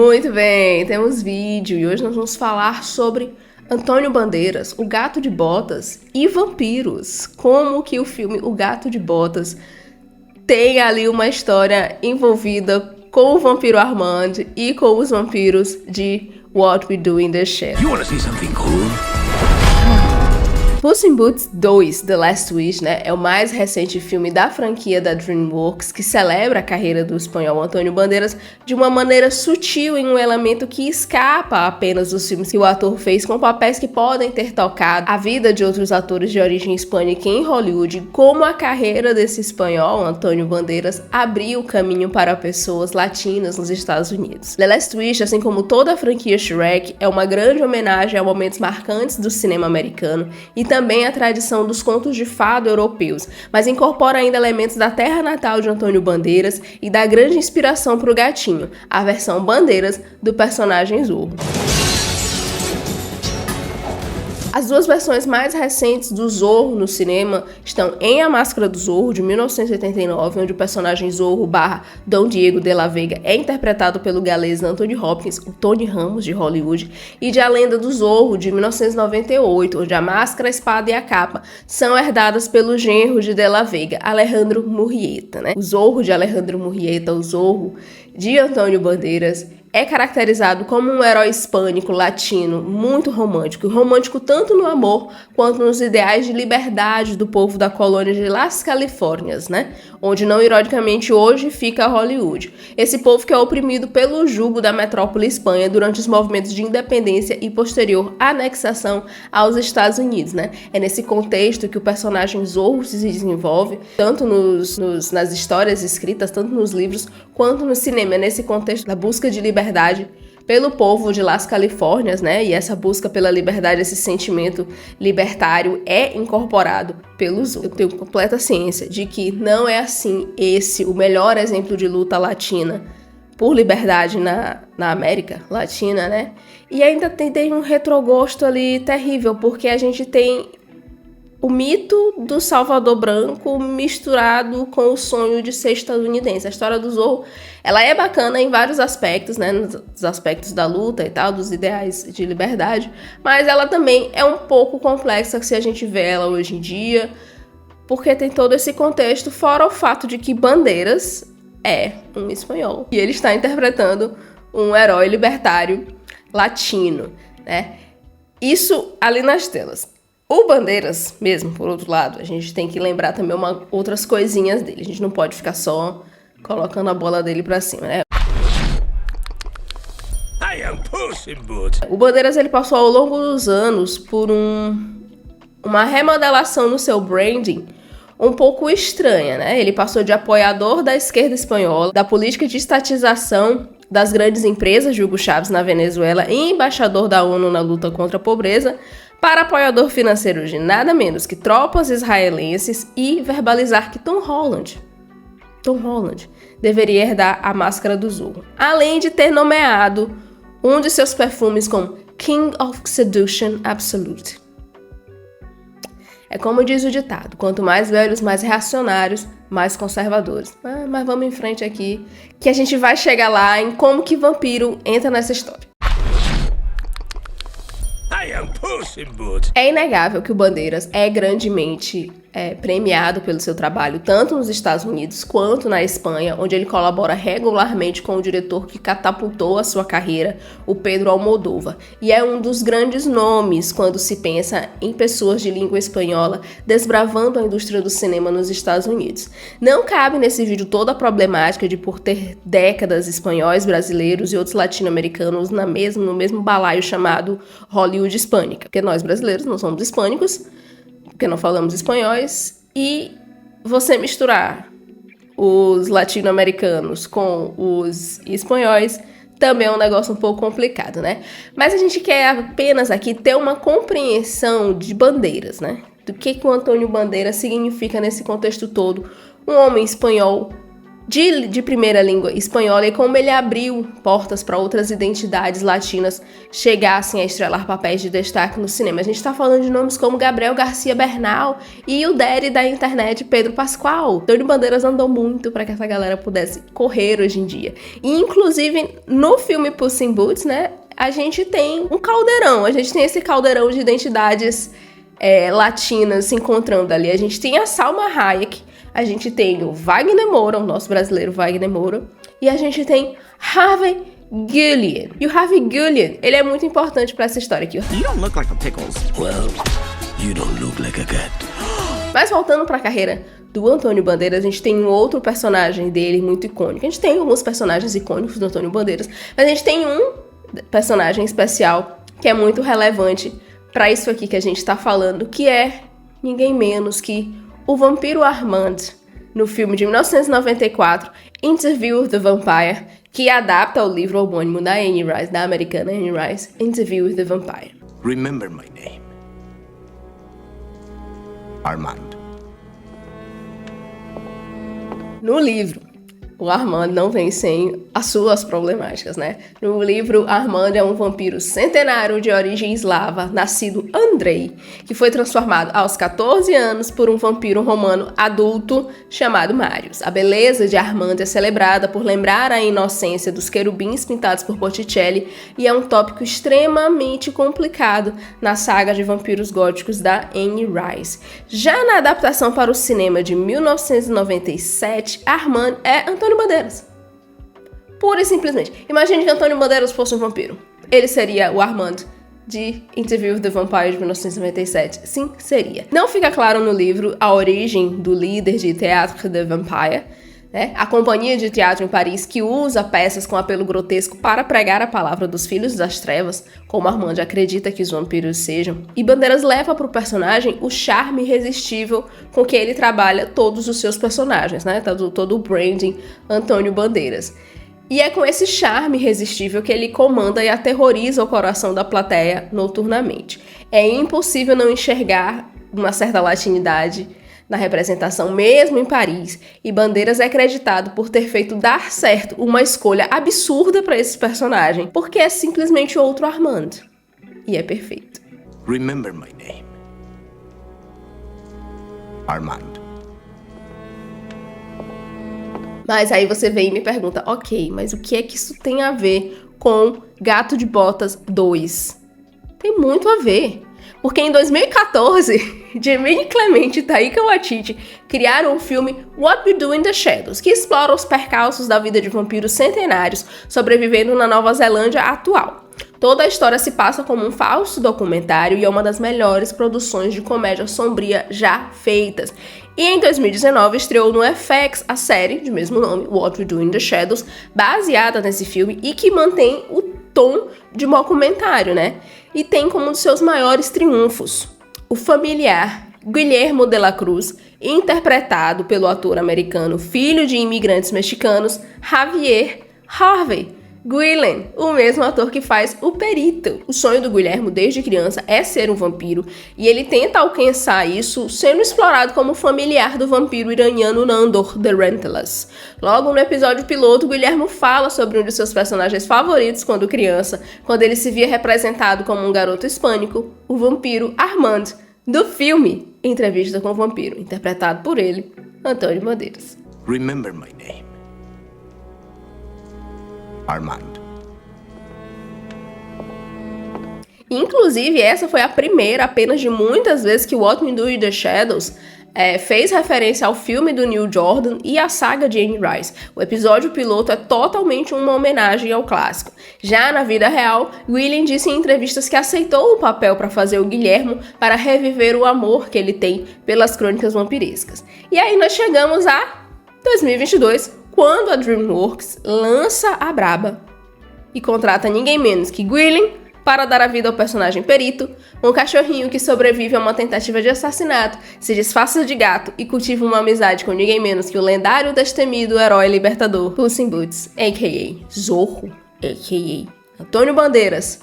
Muito bem, temos vídeo e hoje nós vamos falar sobre Antônio Bandeiras, O Gato de Botas e vampiros. Como que o filme O Gato de Botas tem ali uma história envolvida com o vampiro Armand e com os vampiros de What We Do in the Shadows. You wanna see something cool? Puss in Boots 2, The Last Wish, né, é o mais recente filme da franquia da DreamWorks que celebra a carreira do espanhol Antônio Bandeiras de uma maneira sutil em um elemento que escapa apenas dos filmes que o ator fez com papéis que podem ter tocado a vida de outros atores de origem hispânica em Hollywood, como a carreira desse espanhol, Antônio Bandeiras, abriu o caminho para pessoas latinas nos Estados Unidos. The Last Wish, assim como toda a franquia Shrek, é uma grande homenagem a momentos marcantes do cinema americano e também a tradição dos contos de fado europeus, mas incorpora ainda elementos da terra natal de Antônio Bandeiras e da grande inspiração para o gatinho, a versão Bandeiras do personagem Zorro. As duas versões mais recentes do Zorro no cinema estão em A Máscara do Zorro, de 1989, onde o personagem Zorro / Dom Diego de la Vega é interpretado pelo galês Anthony Hopkins, o Tony Ramos de Hollywood, e de A Lenda do Zorro, de 1998, onde a máscara, a espada e a capa são herdadas pelo genro de la Vega, Alejandro Murrieta, né? O Zorro de Alejandro Murrieta, o Zorro de Antônio Bandeiras, é caracterizado como um herói hispânico, latino, muito romântico, romântico tanto no amor quanto nos ideais de liberdade do povo da colônia de Las Califórnias, né? Onde não ironicamente hoje fica Hollywood. Esse povo que é oprimido pelo jugo da metrópole Espanha durante os movimentos de independência e posterior anexação aos Estados Unidos, né? É nesse contexto que o personagem Zorro se desenvolve, tanto nas histórias escritas, tanto nos livros, quanto no cinema. É nesse contexto da busca de liberdade pelo povo de Las Califórnias, né? E essa busca pela liberdade, esse sentimento libertário é incorporado pelo Zorro. Eu tenho completa ciência de que não é assim esse o melhor exemplo de luta latina por liberdade na América Latina, né? E ainda tem um retrogosto ali terrível, porque a gente tem o mito do Salvador Branco misturado com o sonho de ser estadunidense. A história do Zorro, ela é bacana em vários aspectos, né? Nos aspectos da luta e tal, dos ideais de liberdade, mas ela também é um pouco complexa se a gente vê ela hoje em dia, porque tem todo esse contexto, fora o fato de que Bandeiras é um espanhol e ele está interpretando um herói libertário latino, né? Isso ali nas telas. O Bandeiras, mesmo, por outro lado, a gente tem que lembrar também outras coisinhas dele. A gente não pode ficar só colocando a bola dele pra cima, né? I am Puss in Boots. O Bandeiras, ele passou ao longo dos anos por uma remodelação no seu branding um pouco estranha, né? Ele passou de apoiador da esquerda espanhola, da política de estatização das grandes empresas de Hugo Chávez na Venezuela e embaixador da ONU na luta contra a pobreza, para apoiador financeiro de nada menos que tropas israelenses e verbalizar que Tom Holland deveria herdar a Máscara do Zorro, além de ter nomeado um de seus perfumes como King of Seduction Absolute. É como diz o ditado, quanto mais velhos, mais reacionários, mais conservadores. Mas vamos em frente aqui, que a gente vai chegar lá em como que vampiro entra nessa história. I am Puss in Boots. É inegável que o Bandeiras é grandemente premiado pelo seu trabalho, tanto nos Estados Unidos quanto na Espanha, onde ele colabora regularmente com o diretor que catapultou a sua carreira, o Pedro Almodóvar, e é um dos grandes nomes quando se pensa em pessoas de língua espanhola desbravando a indústria do cinema nos Estados Unidos. Não cabe nesse vídeo toda a problemática de por ter décadas espanhóis, brasileiros e outros latino-americanos no mesmo balaio chamado Hollywood hispânica, porque nós brasileiros não somos hispânicos, porque não falamos espanhóis, e você misturar os latino-americanos com os espanhóis também é um negócio um pouco complicado, né? Mas a gente quer apenas aqui ter uma compreensão de Bandeiras, né? Do que o Antônio Bandeiras significa nesse contexto todo. Um homem espanhol de primeira língua espanhola e como ele abriu portas para outras identidades latinas chegassem a estrelar papéis de destaque no cinema. A gente está falando de nomes como Gabriel Garcia Bernal e o daddy da internet, Pedro Pascal. Antônio Bandeiras andou muito para que essa galera pudesse correr hoje em dia. E, inclusive, no filme Puss in Boots, né, a gente tem um caldeirão. A gente tem esse caldeirão de identidades latinas se encontrando ali. A gente tem a Salma Hayek, a gente tem o Wagner Moura, o nosso brasileiro Wagner Moura, e a gente tem Harvey Guillén. E o Harvey Guillén, ele é muito importante para essa história aqui. You don't look like a pickles. Well, you don't look like a cat. Mas voltando para a carreira do Antônio Bandeiras, a gente tem um outro personagem dele muito icônico. A gente tem alguns personagens icônicos do Antônio Bandeiras, mas a gente tem um personagem especial que é muito relevante para isso aqui que a gente tá falando, que é ninguém menos que o vampiro Armand, no filme de 1994, Interview with the Vampire, que adapta o livro homônimo da Anne Rice, da americana Anne Rice, Interview with the Vampire. Remember my name. Armand. No livro, o Armand não vem sem as suas problemáticas, né? No livro, Armand é um vampiro centenário de origem eslava, nascido Andrei, que foi transformado aos 14 anos por um vampiro romano adulto chamado Marius. A beleza de Armand é celebrada por lembrar a inocência dos querubins pintados por Botticelli e é um tópico extremamente complicado na saga de vampiros góticos da Anne Rice. Já na adaptação para o cinema de 1997, Armand é Antônio Bandeiras. Pura e simplesmente. Imagine que Antônio Bandeiras fosse um vampiro. Ele seria o Armand de Interview with the Vampire de 1997. Sim, seria. Não fica claro no livro a origem do líder de Théâtre de Vampire, né? A companhia de teatro em Paris que usa peças com apelo grotesco para pregar a palavra dos filhos das trevas, como Armand acredita que os vampiros sejam. E Bandeiras leva para o personagem o charme irresistível com que ele trabalha todos os seus personagens, né? Todo o branding Antônio Bandeiras. E é com esse charme irresistível que ele comanda e aterroriza o coração da plateia noturnamente. É impossível não enxergar uma certa latinidade na representação, mesmo em Paris, e Bandeiras é acreditado por ter feito dar certo uma escolha absurda para esse personagem, porque é simplesmente outro Armand. E é perfeito. Remember my name. Armand. Mas aí você vem e me pergunta, ok, mas o que é que isso tem a ver com Gato de Botas 2? Tem muito a ver. Porque em 2014, Gemini Clemente e Taika Waititi criaram o filme What We Do in the Shadows, que explora os percalços da vida de vampiros centenários sobrevivendo na Nova Zelândia atual. Toda a história se passa como um falso documentário e é uma das melhores produções de comédia sombria já feitas. E em 2019 estreou no FX a série de mesmo nome, What We Do in the Shadows, baseada nesse filme e que mantém o tom de documentário, né? E tem como um dos seus maiores triunfos o familiar Guillermo de la Cruz, interpretado pelo ator americano, filho de imigrantes mexicanos, Javier Harvey Guillén, o mesmo ator que faz o perito. O sonho do Guillermo desde criança é ser um vampiro e ele tenta alcançar isso sendo explorado como familiar do vampiro iraniano Nandor the Relentless. Logo no episódio piloto, Guillermo fala sobre um de seus personagens favoritos quando criança, quando ele se via representado como um garoto hispânico, o vampiro Armand, do filme Entrevista com o Vampiro, interpretado por ele, Antônio Bandeiras. Remember my name. Armand. Inclusive, essa foi a primeira apenas de muitas vezes que What We Do in the Shadows fez referência ao filme do Neil Jordan e à saga de Anne Rice. O episódio piloto é totalmente uma homenagem ao clássico. Já na vida real, Guillén disse em entrevistas que aceitou o papel para fazer o Guillermo para reviver o amor que ele tem pelas crônicas vampirescas. E aí nós chegamos a 2022, quando a DreamWorks lança a Braba e contrata ninguém menos que Guillén para dar a vida ao personagem Perito, um cachorrinho que sobrevive a uma tentativa de assassinato, se disfarça de gato e cultiva uma amizade com ninguém menos que o lendário e destemido herói libertador Puss in Boots, a.k.a. Zorro, a.k.a. Antônio Bandeiras,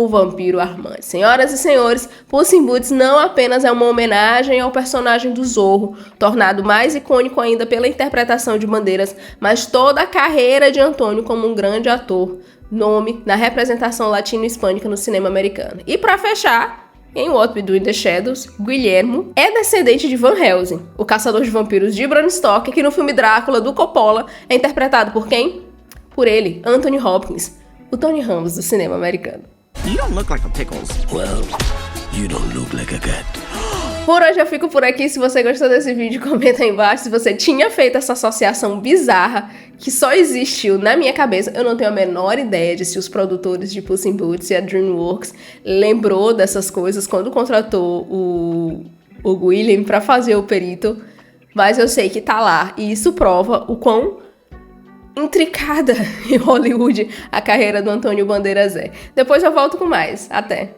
o vampiro Armand. Senhoras e senhores, Puss in Boots não apenas é uma homenagem ao personagem do Zorro, tornado mais icônico ainda pela interpretação de Bandeiras, mas toda a carreira de Antônio como um grande ator, nome na representação latino-hispânica no cinema americano. E para fechar, em What We Do in the Shadows, Guillermo é descendente de Van Helsing, o caçador de vampiros de Bram Stoker, que no filme Drácula, do Coppola, é interpretado por quem? Por ele, Anthony Hopkins, o Tony Ramos do cinema americano. You don't look like a pickles. Well, you don't look like a cat. Por hoje eu fico por aqui. Se você gostou desse vídeo, comenta aí embaixo se você tinha feito essa associação bizarra que só existiu na minha cabeça. Eu não tenho a menor ideia de se os produtores de Puss in Boots e a DreamWorks lembrou dessas coisas quando contratou o Guilherme pra fazer o perito, mas eu sei que tá lá, e isso prova o quão intricada em Hollywood a carreira do Antônio Bandeiras é. Depois eu volto com mais. Até!